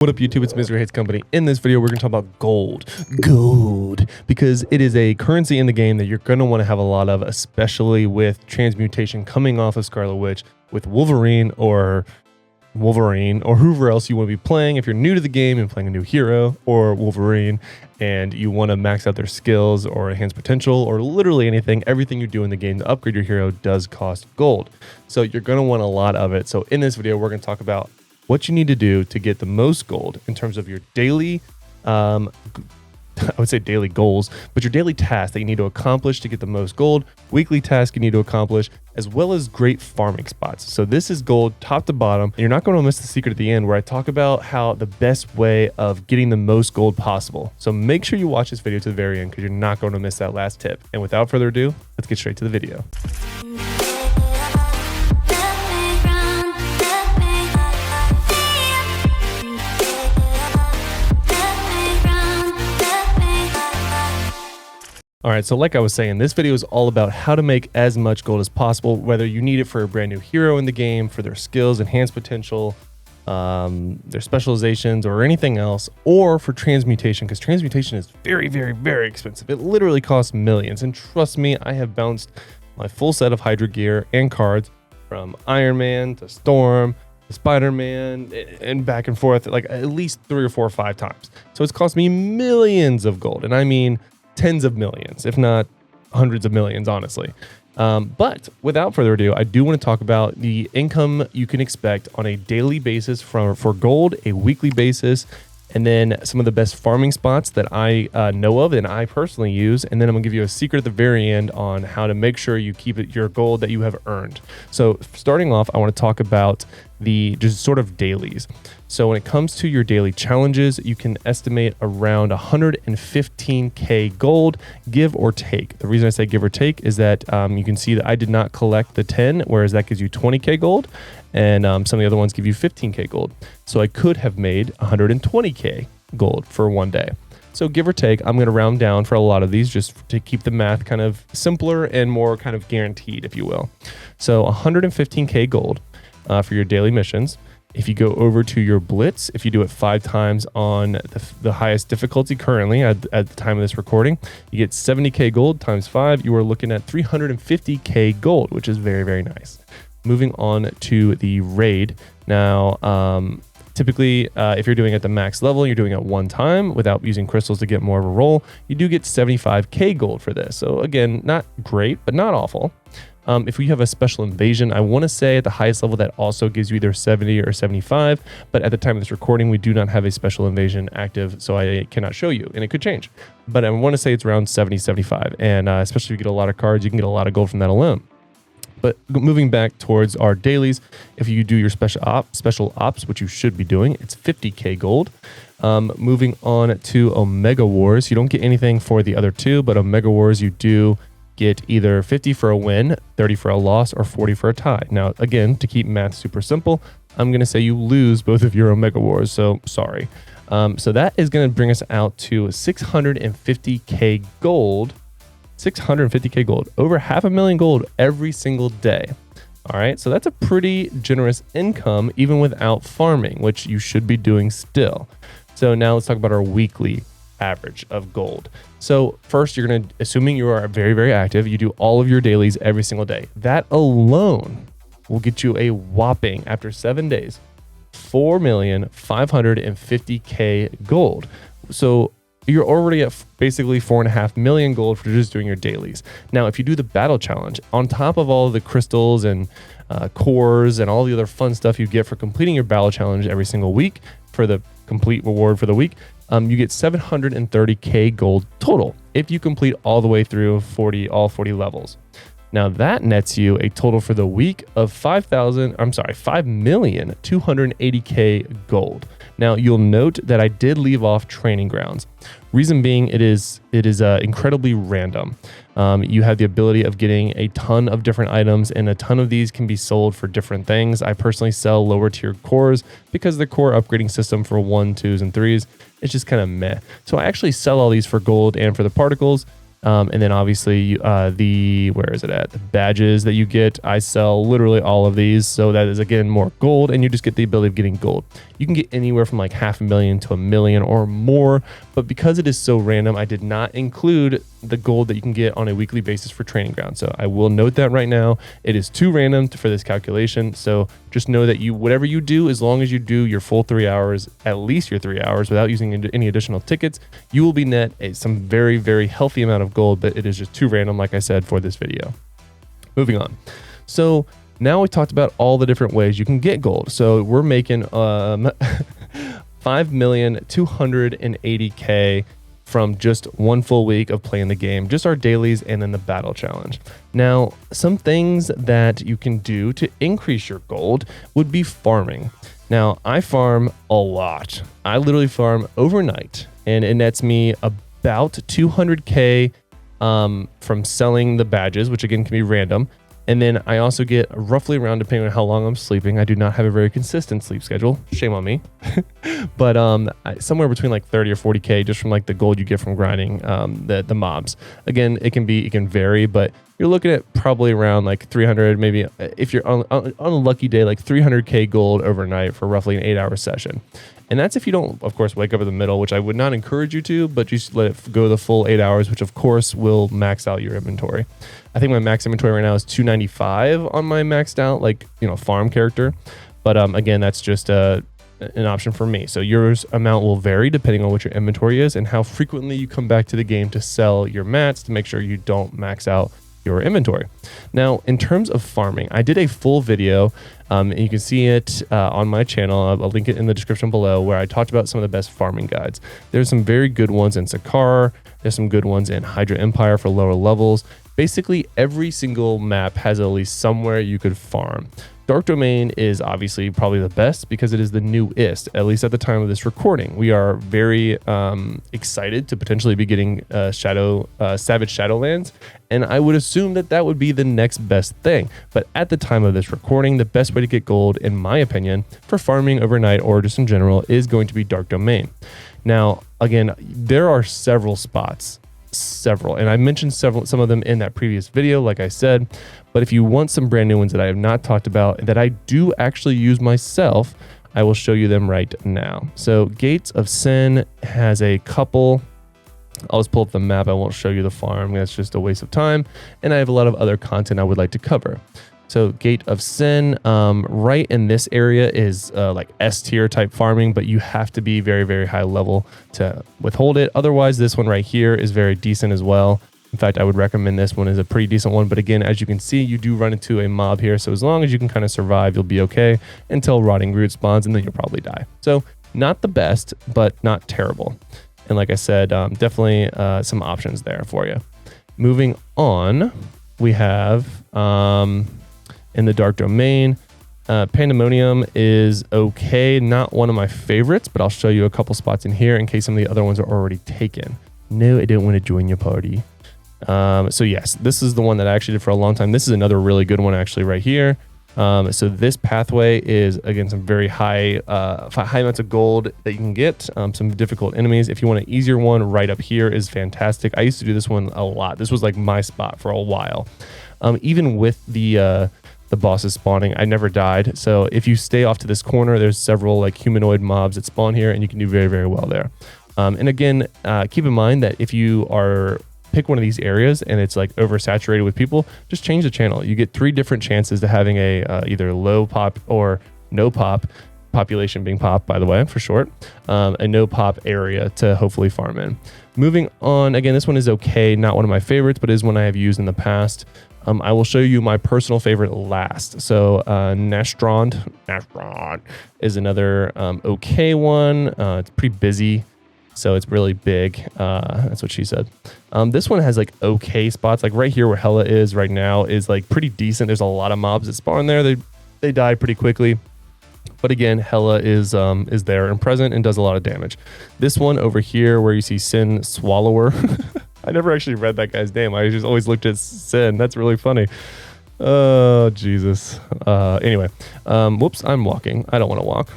What up YouTube, it's Misery Hates Company. In this video, we're going to talk about gold. Gold. Because it is a currency in the game that you're going to want to have a lot of, especially with transmutation coming off of Scarlet Witch, with Wolverine or whoever else you want to be playing. If you're new to the game and playing a new hero or Wolverine and you want to max out their skills or enhance potential or literally anything, everything you do in the game to upgrade your hero does cost gold. So you're going to want a lot of it. So in this video, we're going to talk about what you need to do to get the most gold in terms of your daily, I would say daily goals, but your daily tasks that you need to accomplish to get the most gold, weekly tasks you need to accomplish, as well as great farming spots. So this is gold top to bottom, and you're not going to miss the secret at the end where I talk about how the best way of getting the most gold possible. So make sure you watch this video to the very end because you're not going to miss that last tip. And without further ado, let's get straight to the video. All right, so like I was saying, this video is all about how to make as much gold as possible, whether you need it for a brand new hero in the game, for their skills, enhanced potential, their specializations, or anything else, or for transmutation, because transmutation is very, very, very expensive. It literally costs millions, and trust me, I have bounced my full set of Hydra gear and cards from Iron Man to Storm to Spider-Man and back and forth like at least 3 or 4 or 5 times. So it's cost me millions of gold, and I mean tens of millions, if not hundreds of millions, honestly. But without further ado, I do want to talk about the income you can expect on a daily basis for gold, a weekly basis, and then some of the best farming spots that I know of and I personally use. And then I'm gonna give you a secret at the very end on how to make sure you keep it your gold that you have earned. So starting off, I want to talk about the just sort of dailies. So when it comes to your daily challenges, you can estimate around 115k gold, give or take. The reason I say give or take is that you can see that I did not collect the 10, whereas that gives you 20k gold, and some of the other ones give you 15k gold. So I could have made 120k gold for one day. So give or take, I'm going to round down for a lot of these just to keep the math kind of simpler and more kind of guaranteed, if you will. So 115k gold for your daily missions. If you go over to your blitz, if you do it 5 times on the highest difficulty currently at the time of this recording, you get 70k gold times 5. You are looking at 350k gold, which is very, very nice. Moving on to the raid. Now, typically, if you're doing it at the max level, you're doing it one time without using crystals to get more of a roll, you do get 75k gold for this. So again, not great, but not awful. If we have a special invasion, I want to say at the highest level that also gives you either 70 or 75, but at the time of this recording, we do not have a special invasion active, so I cannot show you, and it could change. But I want to say it's around 70, 75, and especially if you get a lot of cards, you can get a lot of gold from that alone. But moving back towards our dailies, if you do your special ops, which you should be doing, it's 50k gold. Moving on to Omega Wars, you don't get anything for the other two, but Omega Wars you do get either 50 for a win, 30 for a loss, or 40 for a tie. Now, again, to keep math super simple, I'm going to say you lose both of your Omega Wars, so sorry. So that is going to bring us out to 650k gold. 650k gold, over 500,000 gold every single day. All right, so that's a pretty generous income even without farming, which you should be doing still. So now let's talk about our weekly average of gold. So first, you're going to, assuming you are very, very active, you do all of your dailies every single day. That alone will get you a whopping, after 7 days, 4,550k gold. So you're already at basically 4.5 million gold for just doing your dailies. Now, if you do the battle challenge, on top of all of the crystals and cores and all the other fun stuff you get for completing your battle challenge every single week for the complete reward for the week, you get 730k gold total if you complete all the way through all 40 levels. Now that nets you a total for the week of 5,280k gold. Now you'll note that I did leave off training grounds. Reason being, it is incredibly random. You have the ability of getting a ton of different items, and a ton of these can be sold for different things. I personally sell lower tier cores because the core upgrading system for 1, 2s, and 3s is just kind of meh. So I actually sell all these for gold and for the particles. And then obviously where is it at? The badges that you get, I sell literally all of these. So that is again more gold, and you just get the ability of getting gold. You can get anywhere from like 500,000 to 1,000,000 or more, but because it is so random, I did not include the gold that you can get on a weekly basis for training ground. So I will note that right now, it is too random for this calculation. So just know that whatever you do, as long as you do your full 3 hours, at least your 3 hours without using any additional tickets, you will be net some very, very healthy amount of gold, but it is just too random, like I said, for this video. Moving on. So now we talked about all the different ways you can get gold. So we're making 5,280,000 from just one full week of playing the game, just our dailies and then the battle challenge. Now, some things that you can do to increase your gold would be farming. Now, I farm a lot. I literally farm overnight, and it nets me about 200K from selling the badges, which again can be random. And then I also get roughly around, depending on how long I'm sleeping. I do not have a very consistent sleep schedule. Shame on me. But somewhere between like 30 or 40K just from like the gold you get from grinding the mobs. Again, it can vary, but you're looking at probably around like 300, maybe if you're on a lucky day, like 300K gold overnight for roughly an 8-hour session. And that's if you don't, of course, wake up in the middle, which I would not encourage you to, but just let it go the full 8 hours, which of course will max out your inventory. I think my max inventory right now is 295 on my maxed out, farm character. But again, that's just an option for me. So yours amount will vary depending on what your inventory is and how frequently you come back to the game to sell your mats to make sure you don't max out your inventory. Now, in terms of farming, I did a full video, and you can see it on my channel. I'll link it in the description below, where I talked about some of the best farming guides. There's some very good ones in Sakar. There's some good ones in Hydra Empire for lower levels. Basically, every single map has at least somewhere you could farm. Dark Domain is obviously probably the best because it is the newest, at least at the time of this recording. We are very excited to potentially be getting Savage Shadowlands, and I would assume that would be the next best thing. But at the time of this recording, the best way to get gold, in my opinion, for farming overnight or just in general, is going to be Dark Domain. Now, again, there are several spots. And I mentioned some of them in that previous video, like I said, but if you want some brand new ones that I have not talked about that I do actually use myself, I will show you them right now. So Gates of Sin has a couple. I'll just pull up the map. I won't show you the farm. That's just a waste of time. And I have a lot of other content I would like to cover. So Gate of Sin, right in this area is like S tier type farming, but you have to be very, very high level to withhold it. Otherwise, this one right here is very decent as well. In fact, I would recommend this one as a pretty decent one. But again, as you can see, you do run into a mob here. So as long as you can kind of survive, you'll be okay until Rotting Root spawns, and then you'll probably die. So not the best, but not terrible. And like I said, definitely some options there for you. Moving on, we have... in the Dark Domain, Pandemonium is okay. Not one of my favorites, but I'll show you a couple spots in here in case some of the other ones are already taken. No, I don't want to join your party. So yes, this is the one that I actually did for a long time. This is another really good one actually right here. So this pathway is, again, some very high amounts of gold that you can get, some difficult enemies. If you want an easier one, right up here is fantastic. I used to do this one a lot. This was like my spot for a while. Even with the bosses spawning, I never died. So if you stay off to this corner, there's several like humanoid mobs that spawn here, and you can do very, very well there. And again, keep in mind that if you pick one of these areas and it's like oversaturated with people, just change the channel. You get 3 different chances to having a either low pop or no pop, population being pop, by the way, for short, a no pop area to hopefully farm in. Moving on, again, this one is okay, not one of my favorites, but is one I have used in the past. I will show you my personal favorite last. So Nastrond is another okay one. It's pretty busy, so it's really big. That's what she said. This one has like okay spots, like right here where Hela is right now is like pretty decent. There's a lot of mobs that spawn there. They die pretty quickly. But again, Hela is there and present and does a lot of damage. This one over here where you see Sin Swallower. I never actually read that guy's name. I just always looked at Sin. That's really funny. Oh, Jesus. Anyway, whoops, I'm walking. I don't want to walk.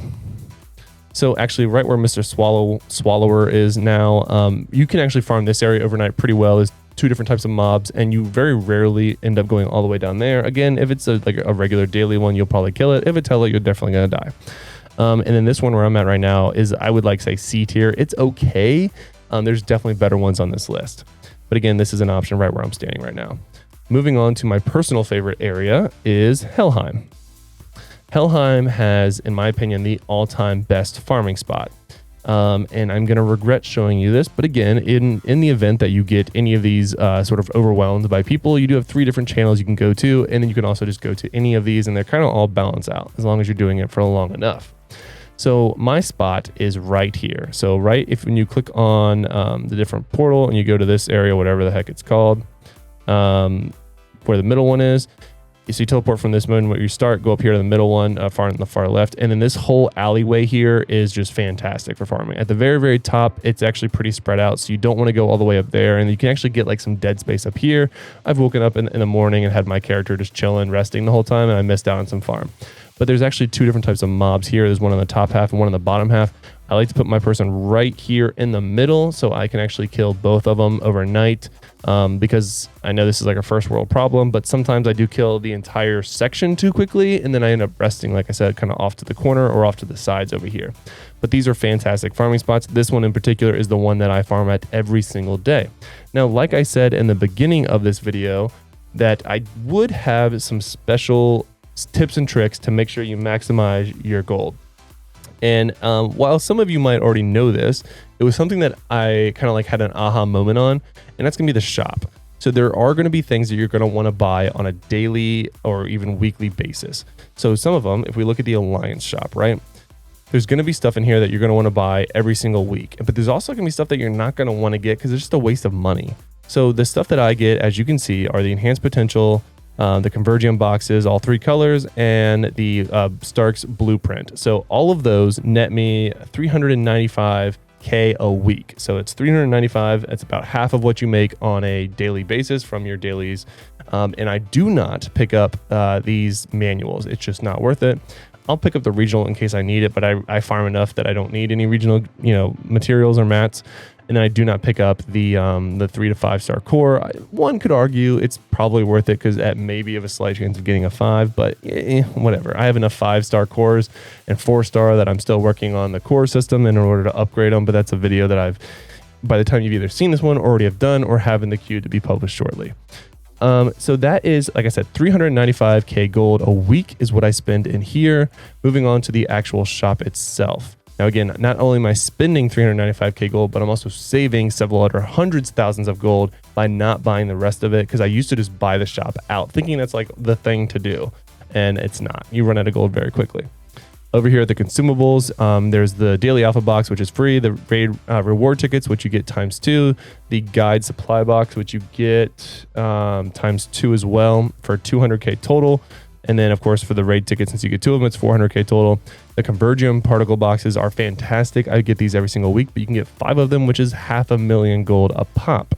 So actually right where Mr. Swallower is now, you can actually farm this area overnight pretty well. There's 2 different types of mobs, and you very rarely end up going all the way down there. Again, if it's like a regular daily one, you'll probably kill it. If it's hella, you're definitely gonna die. And then this one where I'm at right now is, I would like say C tier. It's okay. There's definitely better ones on this list. But again, this is an option right where I'm standing right now. Moving on to my personal favorite area is Helheim. Helheim has, in my opinion, the all-time best farming spot. And I'm going to regret showing you this, but again, in the event that you get any of these sort of overwhelmed by people, you do have 3 different channels you can go to, and then you can also just go to any of these, and they're kind of all balanced out as long as you're doing it for long enough. So my spot is right here. So when you click on the different portal and you go to this area, whatever the heck it's called, where the middle one is, so you teleport from this moment where you start, go up here to the middle one, far on the far left, and then this whole alleyway here is just fantastic for farming. At the very, very top, it's actually pretty spread out, so you don't want to go all the way up there, and you can actually get like some dead space up here. I've woken up in the morning and had my character just chilling, resting the whole time, and I missed out on some farm. But there's actually 2 different types of mobs here. There's one on the top half and one on the bottom half. I like to put my person right here in the middle so I can actually kill both of them overnight, because I know this is like a first world problem, but sometimes I do kill the entire section too quickly, and then I end up resting, like I said, kind of off to the corner or off to the sides over here. But these are fantastic farming spots. This one in particular is the one that I farm at every single day. Now, like I said in the beginning of this video, that I would have some special tips and tricks to make sure you maximize your gold. And while some of you might already know this, it was something that I kind of like had an aha moment on, and that's gonna be the shop. So there are gonna be things that you're gonna wanna buy on a daily or even weekly basis. So some of them, if we look at the Alliance shop, right? There's gonna be stuff in here that you're gonna wanna buy every single week. But there's also gonna be stuff that you're not gonna wanna get because it's just a waste of money. So the stuff that I get, as you can see, are the enhanced potential, the Convergium boxes, all 3 colors, and the Stark's blueprint. So all of those net me 395K a week. So it's 395. That's about half of what you make on a daily basis from your dailies. And I do not pick up these manuals. It's just not worth it. I'll pick up the regional in case I need it, but I farm enough that I don't need any regional, materials or mats. And then I do not pick up the 3 to 5 star core. One could argue it's probably worth it because at maybe of a slight chance of getting a 5, but whatever. I have enough 5-star cores and 4-star that I'm still working on the core system in order to upgrade them. But that's a video that by the time you've either seen this one, already have done, or have in the queue to be published shortly. So that is, like I said, 395K gold a week is what I spend in here. Moving on to the actual shop itself. Now, again, not only am I spending 395K gold, but I'm also saving several other hundreds of thousands of gold by not buying the rest of it, because I used to just buy the shop out thinking that's like the thing to do, and it's not. You run out of gold very quickly. Over here at the consumables, there's the daily alpha box, which is free, the raid reward tickets, which you get ×2, the guide supply box, which you get ×2 as well for 200K total. And then, of course, for the raid tickets, since you get 2 of them, it's 400K total. The Convergium particle boxes are fantastic. I get these every single week, but you can get 5 of them, which is 500,000 gold a pop.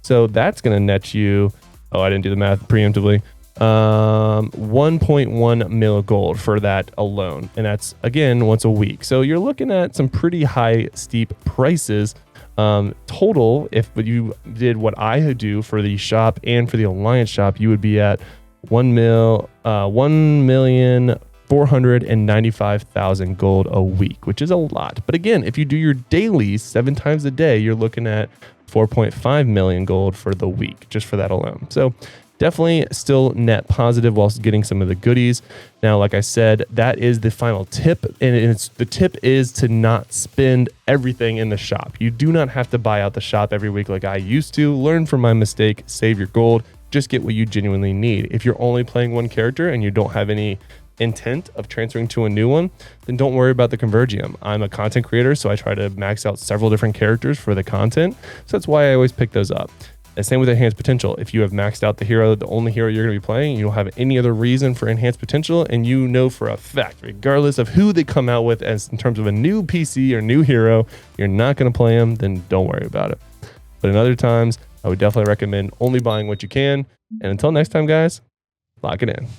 So that's going to net you, I didn't do the math preemptively, 1.1 mil gold for that alone. And that's, again, once a week. So you're looking at some pretty high, steep prices. Total, if you did what I do for the shop and for the Alliance shop, you would be at 1,495,000 gold a week, which is a lot. But again, if you do your dailies 7 times a day, you're looking at 4.5 million gold for the week, just for that alone. So definitely still net positive whilst getting some of the goodies. Now, like I said, that is the final tip. And the tip is to not spend everything in the shop. You do not have to buy out the shop every week like I used to. Learn from my mistake, save your gold. Just get what you genuinely need. If you're only playing one character and you don't have any intent of transferring to a new one, then don't worry about the Convergium. I'm a content creator, so I try to max out several different characters for the content. So that's why I always pick those up. And same with enhanced potential. If you have maxed out the hero, the only hero you're going to be playing, you don't have any other reason for enhanced potential, and you know for a fact, regardless of who they come out with as in terms of a new PC or new hero, you're not going to play them, then don't worry about it. But in other times, I would definitely recommend only buying what you can. And until next time, guys, lock it in.